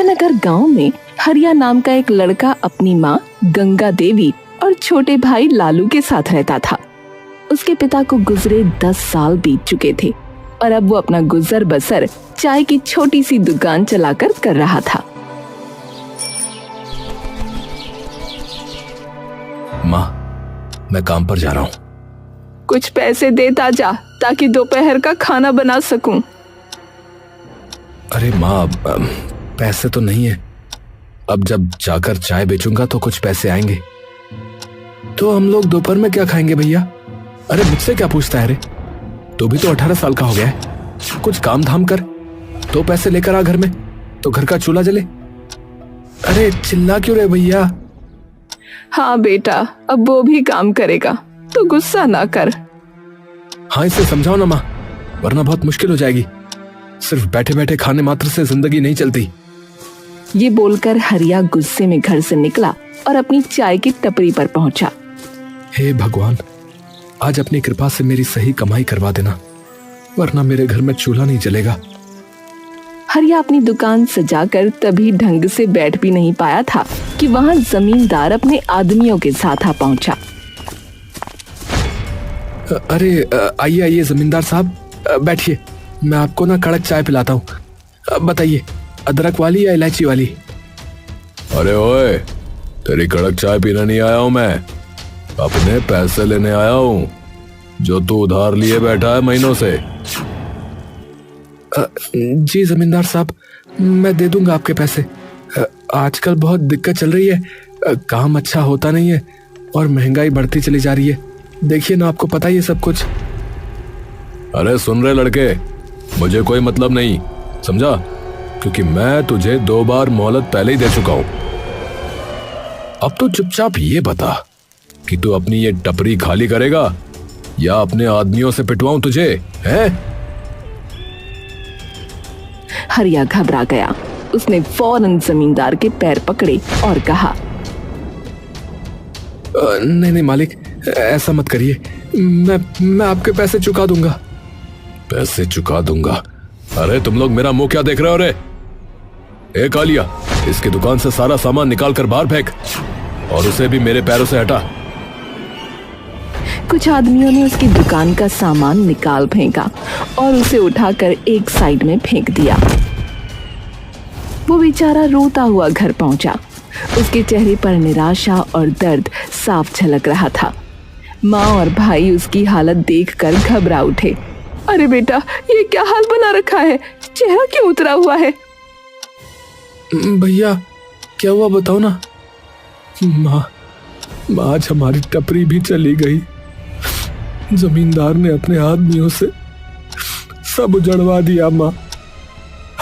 विजयनगर गांव में हरिया नाम का एक लड़का अपनी माँ गंगा देवी और छोटे भाई लालू के साथ रहता था। उसके पिता को गुजरे 10 साल बीत चुके थे और अब वो अपना गुजर बसर चाय की छोटी सी दुकान चलाकर कर रहा था। माँ, मैं काम पर जा रहा हूँ। कुछ पैसे देता जा ताकि दोपहर का खाना बना सकूं। अरे माँ, पैसे तो नहीं है। अब जब जाकर चाय बेचूंगा तो कुछ पैसे आएंगे। तो हम लोग दोपहर में क्या खाएंगे भैया? अरे मुझसे क्या पूछता है रे? तू भी तो 18 साल का हो गया है। कुछ काम धाम कर, तो पैसे लेकर आ घर में, तो घर का चूल्हा जले। अरे चिल्ला क्यों रे भैया? हाँ बेटा, अब वो भी काम करेगा तो गुस्सा ना कर। हाँ, इसे समझाओ ना माँ, वरना बहुत मुश्किल हो जाएगी। सिर्फ बैठे बैठे खाने मात्र से जिंदगी नहीं चलती। ये बोलकर हरिया गुस्से में घर से निकला और अपनी चाय की टपरी पर पहुंचा। हे भगवान, आज अपनी कृपा से मेरी सही कमाई करवा देना, वरना मेरे घर में चूल्हा नहीं जलेगा। हरिया अपनी दुकान सजाकर तभी ढंग से बैठ भी नहीं पाया था कि वहां जमींदार अपने आदमियों के साथ आ पहुंचा। अरे आइए आइए जमींदार साहब, बैठिए। मैं आपको ना कड़क चाय पिलाता हूँ। बताइए, अदरक वाली या इलायची वाली? अरे ओए, तेरी कड़क चाय पीने नहीं आया हूँ मैं, अपने पैसे लेने आया हूँ जो तू उधार लिए बैठा है महीनों से। जी जमींदार साहब, मैं दे दूंगा आपके पैसे। आजकल बहुत दिक्कत चल रही है, काम अच्छा होता नहीं है और महंगाई बढ़ती चली जा रही है। देखिए ना, आपको पता ही है सब कुछ। अरे सुन रहे लड़के, मुझे कोई मतलब नहीं, समझा? क्योंकि मैं तुझे 2 बार मोहलत पहले ही दे चुका हूं। अब तो चुपचाप ये बता कि तू अपनी ये टपरी खाली करेगा या अपने आदमियों से पिटवाऊं तुझे, है? हरिया घबरा गया। उसने फौरन जमींदार के पैर पकड़े और कहा, नहीं नहीं मालिक, ऐसा मत करिए। मैं आपके पैसे चुका दूंगा। पैसे चुका दूंगा? अरे तुम लोग मेरा मुंह क्या देख रहे हो रे? ए कालिया, इसकी दुकान से सारा सामान निकाल कर बाहर फेंक और उसे भी मेरे पैरों से हटा। कुछ आदमियों ने उसकी दुकान का सामान निकाल फेंका और उसे उठाकर एक साइड में फेंक दिया। वो बेचारा रोता हुआ घर पहुंचा। उसके चेहरे पर निराशा और दर्द साफ झलक रहा था। माँ और भाई उसकी हालत देखकर घबरा उठे। अरे बेटा, ये क्या हाल बना रखा है? चेहरा क्यों उतरा हुआ है? भैया क्या हुआ बताओ ना। माँ, आज हमारी टपरी भी चली गई। जमींदार ने अपने आदमियों से सब उजड़वा दिया माँ।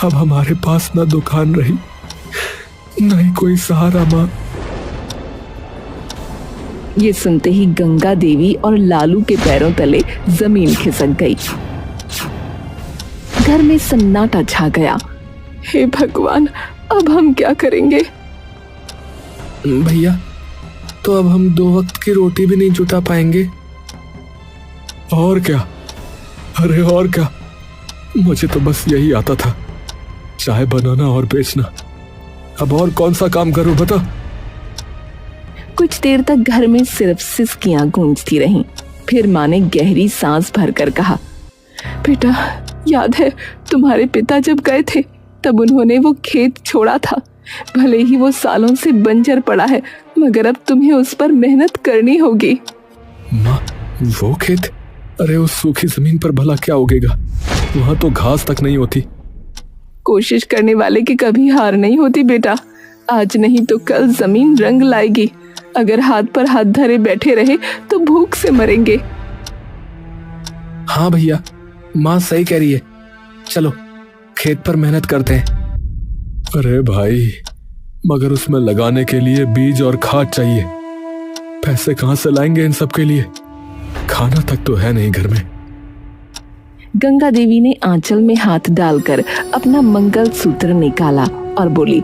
अब हमारे पास ना दुकान रही, ना ही कोई सहारा माँ। ये सुनते ही गंगा देवी और लालू के पैरों तले जमीन खिसक गई। घर में सन्नाटा छा गया। हे भगवान, अब हम क्या करेंगे? भैया, तो अब हम 2 वक्त की रोटी भी नहीं जुटा पाएंगे। और क्या? अरे और क्या, मुझे तो बस यही आता था, चाय बनाना और बेचना। अब और कौन सा काम करूं बता? कुछ देर तक घर में सिर्फ सिसकियां गूंजती रहीं। फिर माँ ने गहरी सांस भरकर कहा, बेटा, याद है तुम्हारे पिता जब गए थे तब उन्होंने वो खेत छोड़ा था। भले ही वो सालों से बंजर पड़ा है, मगर अब तुम्हें उस पर मेहनत करनी होगी। माँ, वो खेत? अरे उस सूखी जमीन पर भला क्या उगेगा? वहां तो घास तक नहीं होती। कोशिश करने वाले की कभी हार नहीं होती बेटा। आज नहीं तो कल जमीन रंग लाएगी। अगर हाथ पर हाथ धरे बैठे रहे तो भूख से मरेंगे। हाँ भैया, माँ सही कह रही है। चलो खेत पर मेहनत करते हैं। अरे भाई, मगर उसमें लगाने के लिए बीज और खाद चाहिए। पैसे कहाँ से लाएंगे इन सब के लिए? खाना तक तो है नहीं घर में। गंगा देवी ने आंचल में हाथ डालकर अपना मंगलसूत्र निकाला और बोली,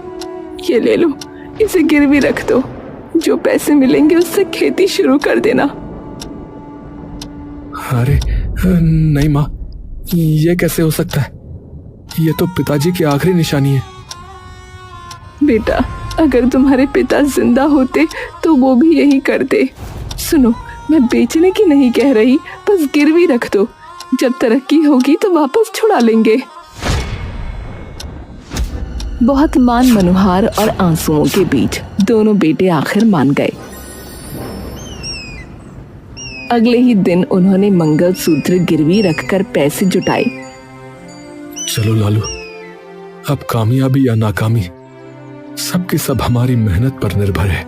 ये ले लो, इसे गिरवी रख दो। जो पैसे मिलेंगे उससे खेती शुरू कर देना। अरे नहीं माँ, ये कैसे हो सकता है? ये तो पिताजी की आखिरी निशानी है। बेटा, अगर तुम्हारे पिता जिंदा होते तो वो भी यही करते। सुनो, मैं बेचने की नहीं कह रही, बस गिरवी रख दो, जब तरक्की होगी तो वापस छुड़ा लेंगे। बहुत मान मनोहार और आंसुओं के बीच दोनों बेटे आखिर मान गए। अगले ही दिन उन्होंने मंगलसूत्र गिरवी रखकर पैसे जुटाए। चलो लालू, अब कामयाबी या नाकामी सबकी सब हमारी मेहनत पर निर्भर है।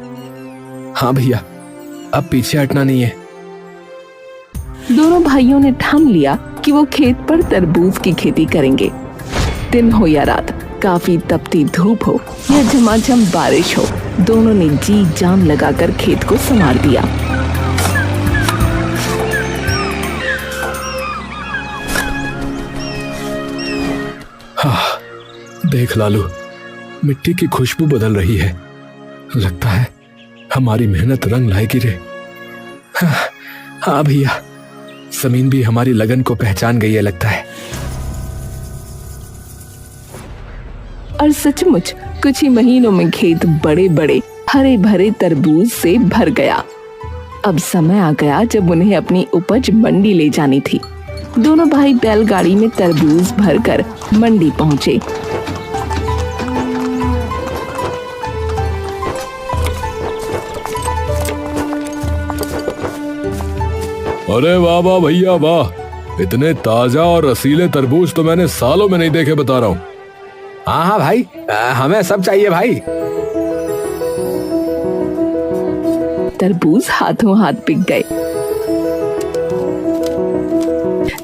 हाँ भैया, अब पीछे हटना नहीं है। दोनों भाइयों ने ठान लिया कि वो खेत पर तरबूज की खेती करेंगे। दिन हो या रात, काफी तपती धूप हो या झमाझम बारिश हो, दोनों ने जी जान लगाकर खेत को संवार दिया। हाँ, देख लालू, मिट्टी की खुशबू बदल रही है। लगता है हमारी मेहनत रंग लाएगी रे। हाँ भैया, जमीन भी हमारी लगन को पहचान गई है लगता है। और सचमुच कुछ ही महीनों में खेत बड़े बड़े हरे भरे तरबूज से भर गया। अब समय आ गया जब उन्हें अपनी उपज मंडी ले जानी थी। दोनों भाई बैलगाड़ी में तरबूज भरकर मंडी पहुंचे। अरे वाह वाह भैया वाह, इतने ताजा और रसीले तरबूज तो मैंने सालों में नहीं देखे, बता रहा हूँ। हाँ हाँ भाई, हमें सब चाहिए भाई। तरबूज हाथों हाथ बिक गए।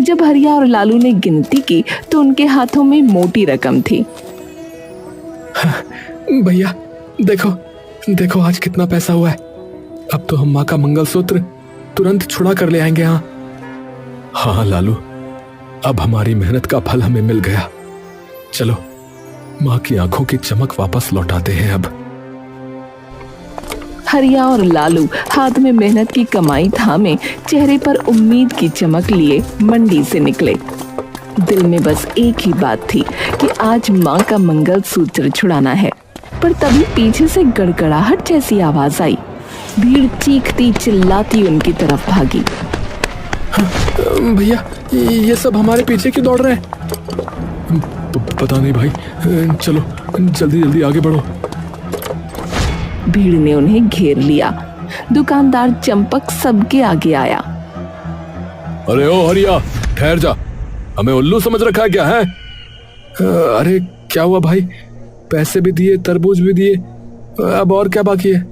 जब हरिया और लालू ने गिनती की तो उनके हाथों में मोटी रकम थी। भैया देखो देखो, आज कितना पैसा हुआ है। अब तो हम माँ का मंगलसूत्र तुरंत छुड़ा कर ले आएंगे। हाँ लालू, अब हमारी मेहनत का फल हमें मिल गया। चलो माँ की आंखों की चमक वापस लौटाते हैं अब। हरिया और लालू हाथ में मेहनत की कमाई थामे चेहरे पर उम्मीद की चमक लिए मंडी से निकले। दिल में बस एक ही बात थी कि आज माँ का मंगलसूत्र छुड़ाना है। पर तभी पीछे से गड़गड़ाहट जैसी आवाज आई। भीड़ चीखती चिल्लाती उनकी तरफ भागी। भैया, ये सब हमारे पीछे क्यों दौड़ रहे हैं? पता नहीं भाई, चलो जल्दी जल्दी आगे बढ़ो। भीड़ ने उन्हें घेर लिया। दुकानदार चंपक सबके आगे आया। अरे ओ हरिया, ठहर जा, हमें उल्लू समझ रखा है क्या है? अरे क्या हुआ भाई, पैसे भी दिए, तरबूज भी दिए, अब और क्या बाकी है?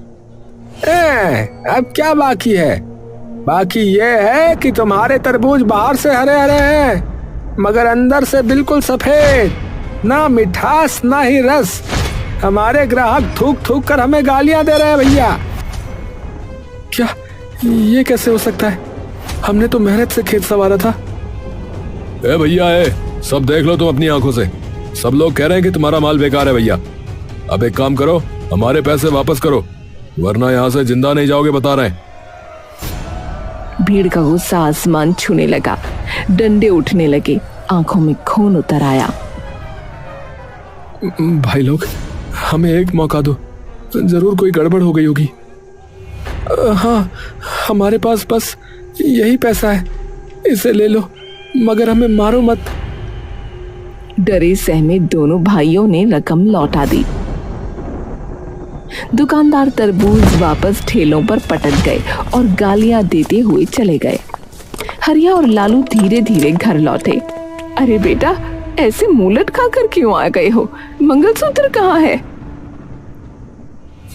अब क्या बाकी है? बाकी ये है कि तुम्हारे तरबूज बाहर से हरे हरे हैं मगर अंदर से बिल्कुल सफेद, ना मिठास ना ही रस। हमारे ग्राहक थूक थूक कर हमें गालियां दे रहे हैं भैया। क्या ये कैसे हो सकता है? हमने तो मेहनत से खेत संवारा था। ए भैया, सब देख लो तुम अपनी आंखों से। सब लोग कह रहे हैं कि तुम्हारा माल बेकार है भैया। अब एक काम करो, हमारे पैसे वापस करो, वरना यहाँ से जिंदा नहीं जाओगे, बता रहे हैं। भीड़ का गुस्सा आसमान छूने लगा। डंडे उठने लगे, आंखों में खून उतर आया। भाई लोग, हमें एक मौका दो, जरूर कोई गड़बड़ हो गई होगी। हाँ, हमारे पास बस यही पैसा है, इसे ले लो, मगर हमें मारो मत। डरे सहमे दोनों भाइयों ने रकम लौटा दी। दुकानदार तरबूज वापस ठेलों पर पटक गए और गालियां देते हुए चले गए। हरिया और लालू धीरे धीरे घर लौटे। अरे बेटा, ऐसे मुंह लटकाकर क्यों आ गए हो? मंगलसूत्र कहाँ है?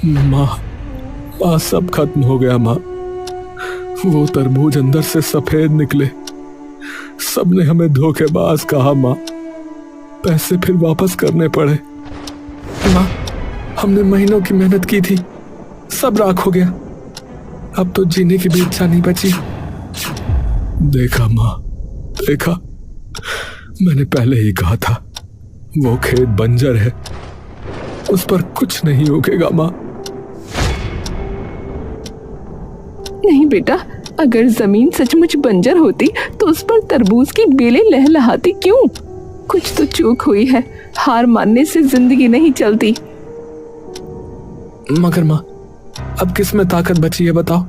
माँ, सब खत्म हो गया माँ। वो तरबूज अंदर से सफेद निकले। सबने हमें धोखेबाज कहा माँ। पैसे फिर वापस करने पड़े। माँ, हमने महीनों की मेहनत की थी, सब राख हो गया। अब तो जीने की भी इच्छा नहीं बची। देखा माँ, देखा, मैंने पहले ही कहा था, वो खेत बंजर है, उस पर कुछ नहीं उगेगा माँ। नहीं बेटा, अगर जमीन सचमुच बंजर होती तो उस पर तरबूज की बेलें लहलहाती क्यों? कुछ तो चूक हुई है, हार मानने से जिंदगी नहीं चलती। मगर माँ, अब किस में ताकत बची है बताओ?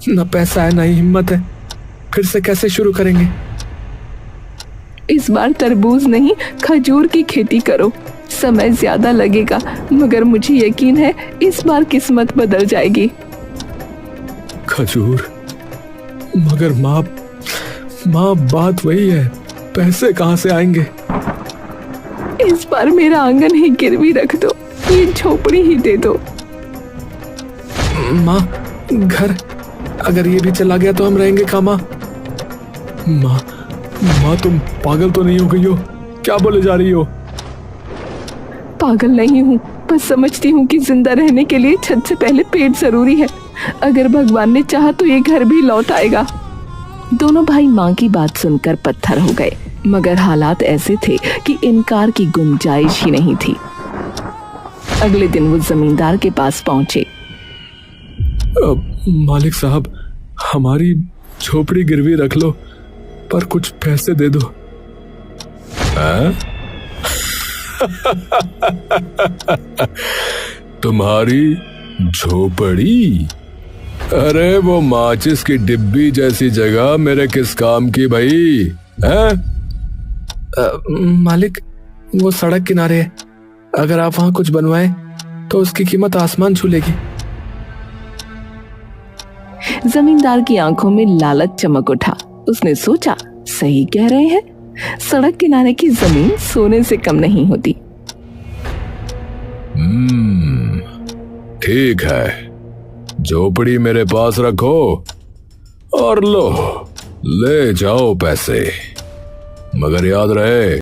ना पैसा है ना ही हिम्मत है। फिर से कैसे शुरू करेंगे? इस बार तरबूज नहीं, खजूर की खेती करो। समय ज्यादा लगेगा, मगर मुझे यकीन है इस बार किस्मत बदल जाएगी। खजूर? मगर माँ, बात वही है, पैसे कहाँ से आएंगे? इस बार मेरा आंगन ही गिरवी रख दो, ये झोपड़ी ही दे दो। माँ, घर अगर ये भी चला गया तो हम रहेंगे कहाँ माँ? माँ तुम पागल तो नहीं हो गई हो? क्या बोले जा रही हो? पागल नहीं हूँ, बस समझती हूँ कि जिंदा रहने के लिए छत से पहले पेट जरूरी है। अगर भगवान ने चाहा तो ये घर भी लौट आएगा। दोनों भाई माँ की बात सुनकर पत्थर हो गए, मगर हालात ऐसे थे कि इनकार की गुंजाइश ही नहीं थी। अगले दिन वो जमींदार के पास पहुंचे। मालिक साहब, हमारी झोपड़ी गिरवी रख लो, पर कुछ पैसे दे दो। तुम्हारी झोपड़ी? अरे वो माचिस की डिब्बी जैसी जगह मेरे किस काम की भाई? मालिक, वो सड़क किनारे है, अगर आप वहां कुछ बनवाएं तो उसकी कीमत आसमान छू लेगी। जमींदार की आंखों में लालच चमक उठा। उसने सोचा, सही कह रहे हैं, सड़क किनारे की जमीन सोने से कम नहीं होती। ठीक है, झोपड़ी मेरे पास रखो और लो, ले जाओ पैसे, मगर याद रहे